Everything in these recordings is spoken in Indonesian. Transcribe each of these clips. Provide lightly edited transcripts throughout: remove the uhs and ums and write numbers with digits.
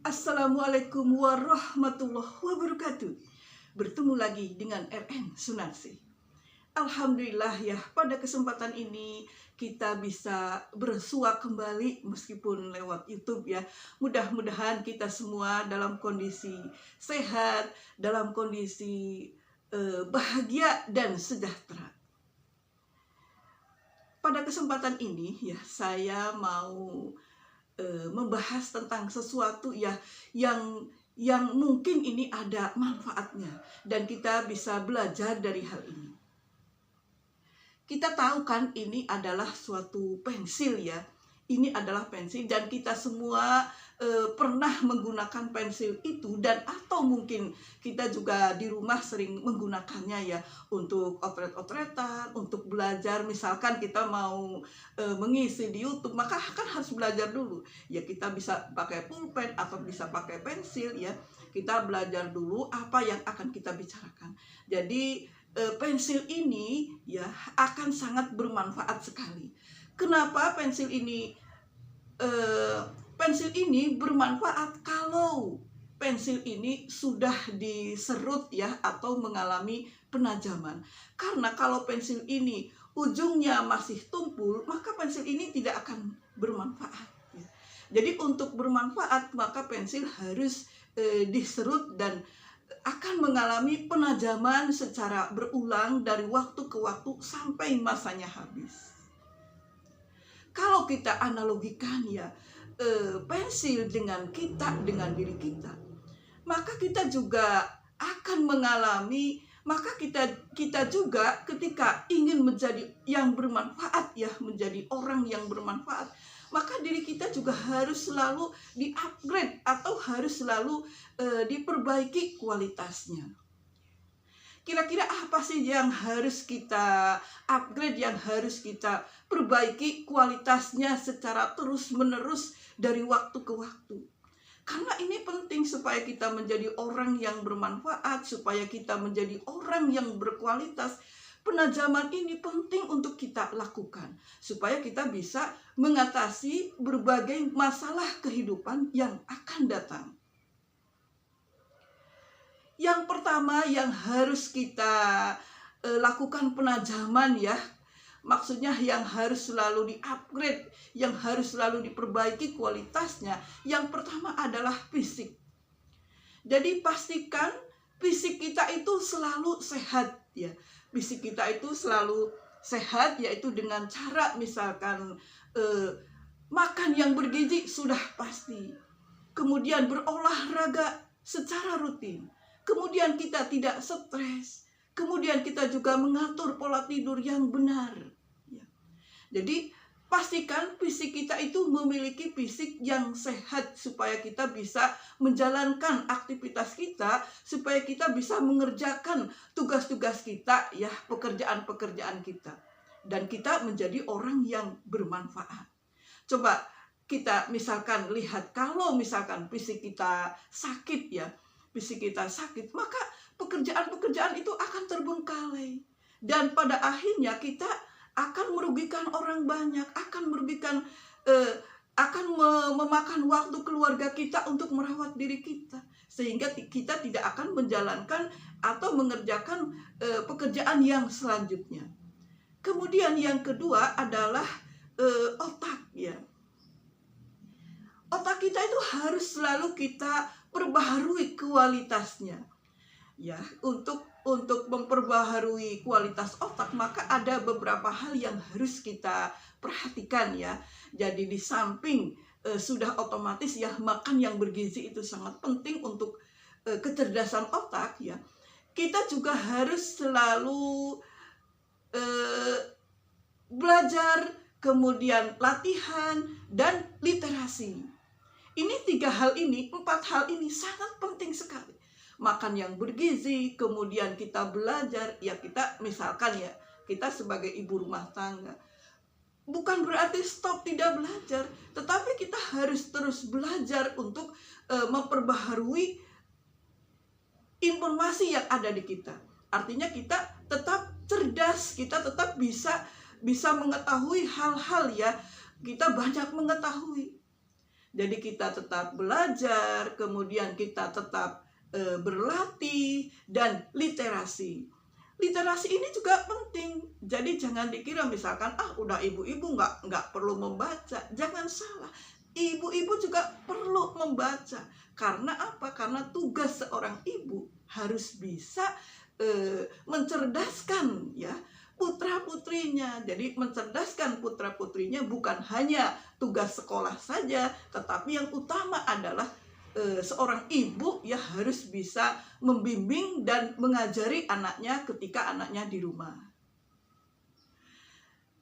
Assalamualaikum warahmatullahi wabarakatuh. Bertemu lagi dengan RN Sunarsi. Alhamdulillah ya, pada kesempatan ini kita bisa bersua kembali meskipun lewat YouTube ya. Mudah-mudahan kita semua dalam kondisi sehat, dalam kondisi bahagia dan sejahtera. Pada kesempatan ini ya, saya mau membahas tentang sesuatu ya yang mungkin ini ada manfaatnya dan kita bisa belajar dari hal ini. Kita tahu kan ini adalah suatu pensil ya. Ini adalah pensil dan kita semua pernah menggunakan pensil itu, dan atau mungkin kita juga di rumah sering menggunakannya ya untuk otret-otretan, untuk belajar. Misalkan kita mau mengisi di YouTube, maka kan harus belajar dulu ya. Kita bisa pakai pulpen atau bisa pakai pensil ya. Kita belajar dulu apa yang akan kita bicarakan. Jadi pensil ini ya akan sangat bermanfaat sekali. Kenapa pensil ini bermanfaat? Kalau pensil ini sudah diserut ya atau mengalami penajaman. Karena kalau pensil ini ujungnya masih tumpul, maka pensil ini tidak akan bermanfaat ya. Jadi untuk bermanfaat maka pensil harus diserut dan akan mengalami penajaman secara berulang dari waktu ke waktu sampai masanya habis. Kalau kita analogikan ya pensil dengan diri kita, maka kita juga akan mengalami, maka kita juga ketika ingin menjadi yang bermanfaat ya, menjadi orang yang bermanfaat, maka diri kita juga harus selalu di-upgrade atau harus selalu diperbaiki kualitasnya. Kira-kira apa sih yang harus kita upgrade, yang harus kita perbaiki kualitasnya secara terus-menerus dari waktu ke waktu? Karena ini penting supaya kita menjadi orang yang bermanfaat, supaya kita menjadi orang yang berkualitas. Penajaman ini penting untuk kita lakukan supaya kita bisa mengatasi berbagai masalah kehidupan yang akan datang. Yang pertama yang harus kita lakukan penajaman ya, maksudnya yang harus selalu di-upgrade, yang harus selalu diperbaiki kualitasnya. Yang pertama adalah fisik. Jadi pastikan fisik kita itu selalu sehat ya. Fisik kita itu selalu sehat, yaitu dengan cara misalkan makan yang bergizi sudah pasti. Kemudian berolahraga secara rutin. Kemudian kita tidak stres. Kemudian kita juga mengatur pola tidur yang benar. Ya. Jadi pastikan fisik kita itu memiliki fisik yang sehat supaya kita bisa menjalankan aktivitas kita, supaya kita bisa mengerjakan tugas-tugas kita ya, pekerjaan-pekerjaan kita. Dan kita menjadi orang yang bermanfaat. Coba kita misalkan lihat, kalau misalkan fisik kita sakit ya, fisik kita sakit, maka pekerjaan-pekerjaan itu akan terbengkalai. Dan pada akhirnya kita akan merugikan orang banyak, akan merugikan, memakan waktu keluarga kita untuk merawat diri kita. Sehingga kita tidak akan menjalankan atau mengerjakan pekerjaan yang selanjutnya. Kemudian yang kedua adalah otak ya. Otak kita itu harus selalu kita perbaharui kualitasnya. Ya, untuk memperbaharui kualitas otak maka ada beberapa hal yang harus kita perhatikan ya. Jadi di samping sudah otomatis ya, makan yang bergizi itu sangat penting untuk kecerdasan otak ya. Kita juga harus selalu belajar, kemudian latihan dan literasi. Ini 4 hal ini sangat penting sekali. Makan yang bergizi, kemudian kita belajar, ya kita misalkan ya, kita sebagai ibu rumah tangga, bukan berarti stop tidak belajar, tetapi kita harus terus belajar untuk memperbaharui informasi yang ada di kita. Artinya kita tetap cerdas, kita tetap bisa mengetahui hal-hal ya, kita banyak mengetahui. Jadi kita tetap belajar, kemudian kita tetap berlatih, dan literasi. Literasi ini juga penting. Jadi jangan dikira misalkan udah ibu-ibu nggak perlu membaca. Jangan salah. Ibu-ibu juga perlu membaca. Karena apa? Karena tugas seorang ibu harus bisa mencerdaskan ya putra-putrinya. Jadi mencerdaskan putra-putrinya bukan hanya tugas sekolah saja, tetapi yang utama adalah seorang ibu ya harus bisa membimbing dan mengajari anaknya ketika anaknya di rumah.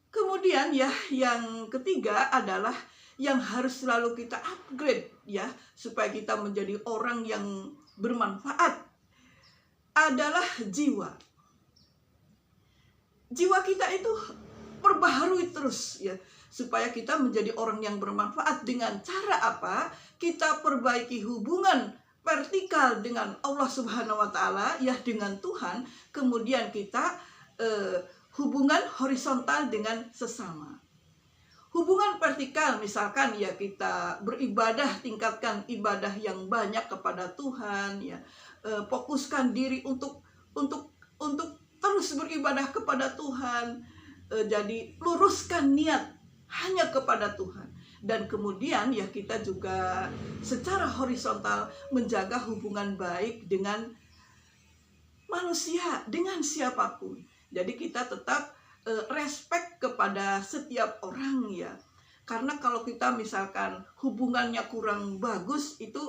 Kemudian ya yang ketiga adalah yang harus selalu kita upgrade ya supaya kita menjadi orang yang bermanfaat adalah jiwa. Jiwa kita itu perbaharui terus ya supaya kita menjadi orang yang bermanfaat. Dengan cara apa? Kita perbaiki hubungan vertikal dengan Allah Subhanahu wa Ta'ala ya, dengan Tuhan. Kemudian kita hubungan horizontal dengan sesama. Hubungan vertikal misalkan ya kita beribadah, tingkatkan ibadah yang banyak kepada Tuhan ya. Fokuskan diri untuk terus beribadah kepada Tuhan. Jadi luruskan niat hanya kepada Tuhan. Dan kemudian ya kita juga secara horizontal menjaga hubungan baik dengan manusia, dengan siapapun. Jadi kita tetap respect kepada setiap orang ya. Karena kalau kita misalkan hubungannya kurang bagus, itu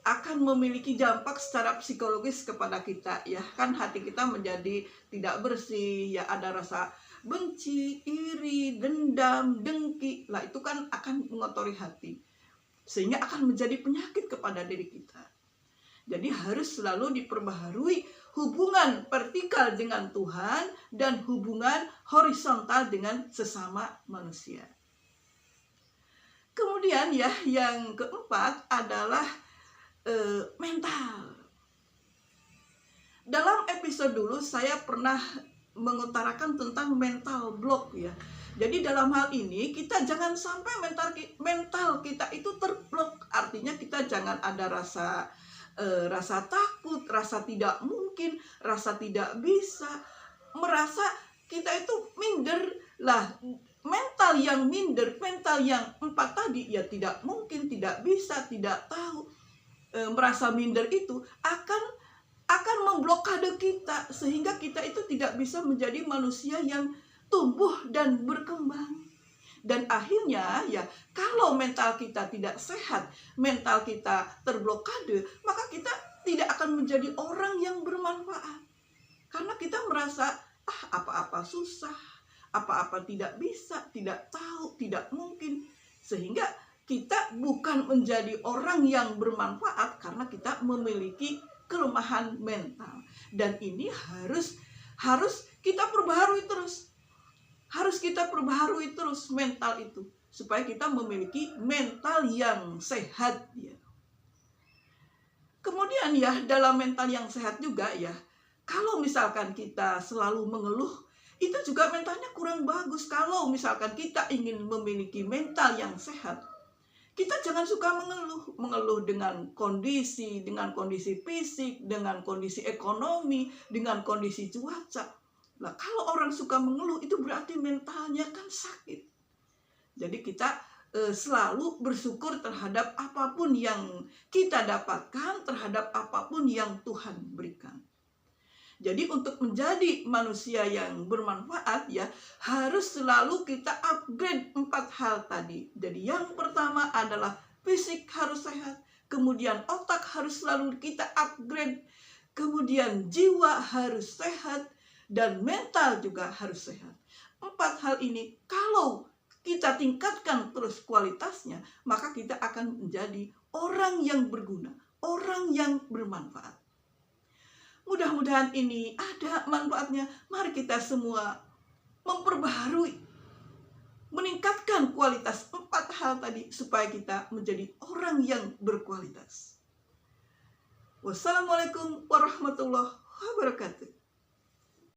akan memiliki dampak secara psikologis kepada kita ya. Kan hati kita menjadi tidak bersih ya, ada rasa benci, iri, dendam, dengki. Lah itu kan akan mengotori hati. Sehingga akan menjadi penyakit kepada diri kita. Jadi harus selalu diperbaharui hubungan vertikal dengan Tuhan dan hubungan horizontal dengan sesama manusia. Kemudian ya yang keempat adalah mental. Dalam episode dulu saya pernah mengutarakan tentang mental block ya. Jadi dalam hal ini kita jangan sampai mental kita itu terblok. Artinya kita jangan ada rasa takut, rasa tidak mungkin, rasa tidak bisa, merasa kita itu minder. Lah, mental yang minder, mental yang 4 tadi ya tidak mungkin, tidak bisa, tidak tahu, merasa minder itu akan memblokade kita sehingga kita itu tidak bisa menjadi manusia yang tumbuh dan berkembang. Dan akhirnya ya kalau mental kita tidak sehat, mental kita terblokade, maka kita tidak akan menjadi orang yang bermanfaat. Karena kita merasa apa-apa susah, apa-apa tidak bisa, tidak tahu, tidak mungkin. Sehingga kita bukan menjadi orang yang bermanfaat karena kita memiliki kelemahan mental. Dan ini harus kita perbaharui terus. Harus kita perbaharui terus mental itu supaya kita memiliki mental yang sehat ya. Kemudian ya dalam mental yang sehat juga ya, kalau misalkan kita selalu mengeluh, itu juga mentalnya kurang bagus. Kalau misalkan kita ingin memiliki mental yang sehat, kita jangan suka mengeluh dengan kondisi fisik, dengan kondisi ekonomi, dengan kondisi cuaca. Nah, kalau orang suka mengeluh itu berarti mentalnya kan sakit. Jadi kita selalu bersyukur terhadap apapun yang kita dapatkan, terhadap apapun yang Tuhan berikan. Jadi untuk menjadi manusia yang bermanfaat ya harus selalu kita upgrade 4 hal tadi. Jadi yang pertama adalah fisik harus sehat, kemudian otak harus selalu kita upgrade, kemudian jiwa harus sehat, dan mental juga harus sehat. 4 hal ini kalau kita tingkatkan terus kualitasnya, maka kita akan menjadi orang yang berguna, orang yang bermanfaat. Mudah-mudahan ini ada manfaatnya. Mari kita semua memperbaharui, meningkatkan kualitas 4 hal tadi supaya kita menjadi orang yang berkualitas. Wassalamualaikum warahmatullahi wabarakatuh.